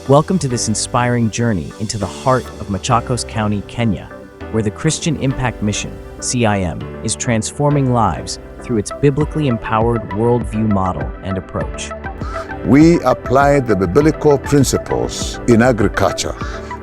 Welcome to this inspiring journey into the heart of Machakos County, Kenya, where the Christian Impact Mission, CIM, is transforming lives through its biblically empowered worldview model and approach. We apply the biblical principles in agriculture,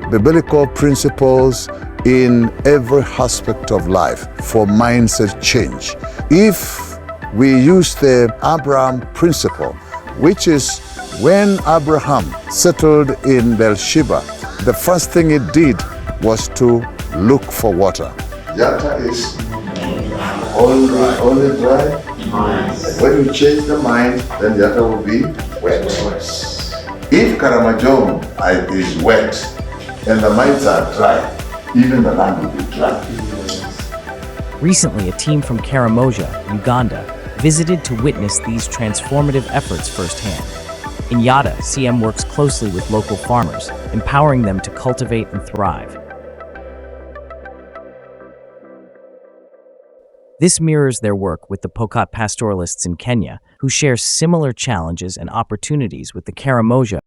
biblical principles in every aspect of life for mindset change. If we use the Abraham principle, which is when Abraham settled in Beersheba, the first thing he did was to look for water. Yatta is only dry. When you change the mind, then Yatta will be wet. If Karamoja is wet and the minds are dry, even the land will be dry. Recently, a team from Karamoja, Uganda, visited to witness these transformative efforts firsthand. In Yatta, CIM works closely with local farmers, empowering them to cultivate and thrive. This mirrors their work with the Pokot pastoralists in Kenya, who share similar challenges and opportunities with the Karamoja.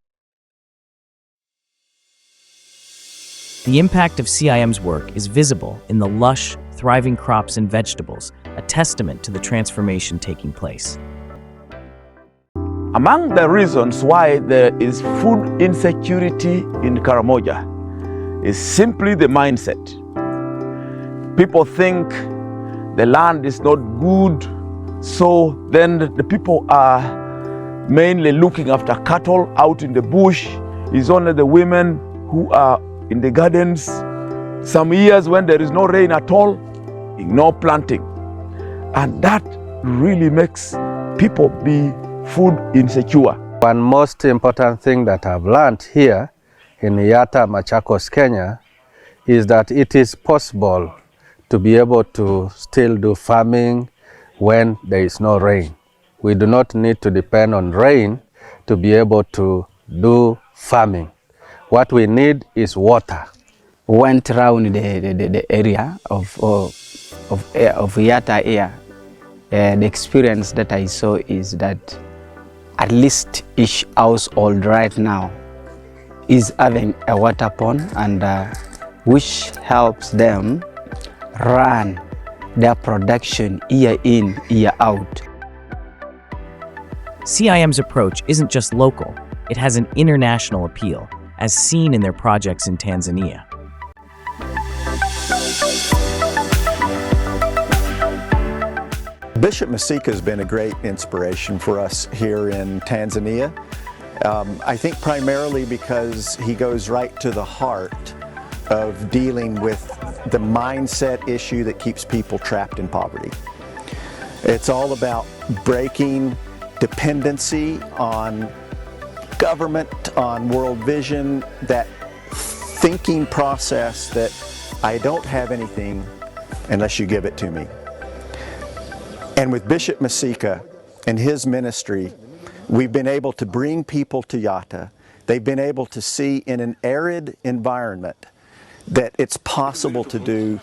The impact of CIM's work is visible in the lush, thriving crops and vegetables, a testament to the transformation taking place. Among the reasons why there is food insecurity in Karamoja is simply the mindset. People think the land is not good, so then the people are mainly looking after cattle out in the bush. It's only the women who are in the gardens. Some years when there is no rain at all, ignore planting. And that really makes people be food insecure. One most important thing that I've learned here in Yatta, Machakos, Kenya, is that it is possible to be able to still do farming when there is no rain. We do not need to depend on rain to be able to do farming. What we need is water. Went around the area of Yatta here. The experience that I saw is that at least each household right now is having a water pond, and which helps them run their production year in, year out. CIM's approach isn't just local, it has an international appeal, as seen in their projects in Tanzania. Bishop Machakos has been a great inspiration for us here in Tanzania. I think primarily because he goes right to the heart of dealing with the mindset issue that keeps people trapped in poverty. It's all about breaking dependency on government, on world vision, that thinking process that I don't have anything unless you give it to me. And with Bishop Machakos and his ministry, we've been able to bring people to Yatta. They've been able to see in an arid environment that it's possible to do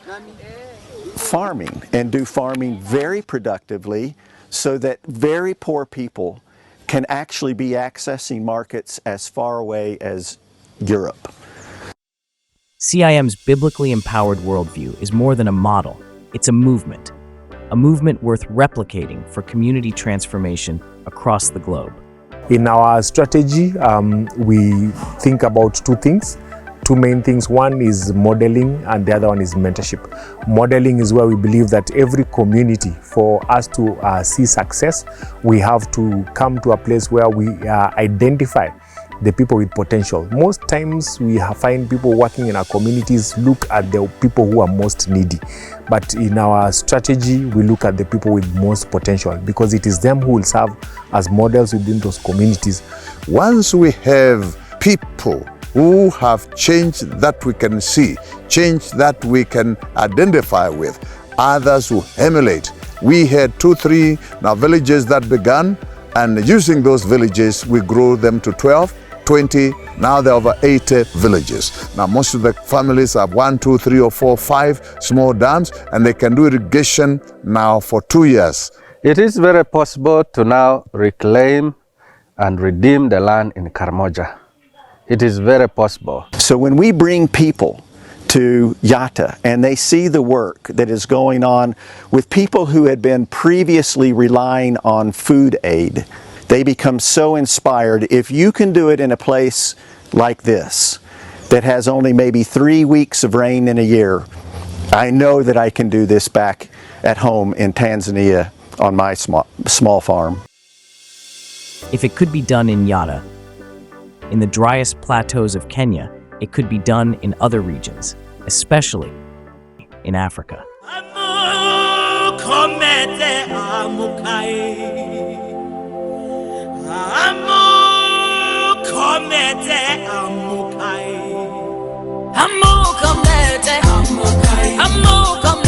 farming, and do farming very productively, so that very poor people can actually be accessing markets as far away as Europe. CIM's biblically empowered worldview is more than a model, it's a movement worth replicating for community transformation across the globe. In our strategy, we think about two main things. One is modeling and the other one is mentorship. Modeling is where we believe that every community, for us to see success, we have to come to a place where we identify the people with potential. Most times we find people working in our communities look at the people who are most needy. But in our strategy, we look at the people with most potential, because it is them who will serve as models within those communities. Once we have people who have change that we can see, change that we can identify with, others who emulate. We had 2-3 now villages that began, and using those villages, we grew them to 12, 20, now there are over 80 villages. Now most of the families have 1, 2, 3 or 4, 5 small dams, and they can do irrigation now for 2 years. It is very possible to now reclaim and redeem the land in Karamoja. It is very possible. So when we bring people to Yatta and they see the work that is going on with people who had been previously relying on food aid, they become so inspired. If you can do it in a place like this that has only maybe 3 weeks of rain in a year, I know that I can do this back at home in Tanzania on my small farm. If it could be done in Yatta, in the driest plateaus of Kenya, it could be done in other regions, especially in Africa. Amuka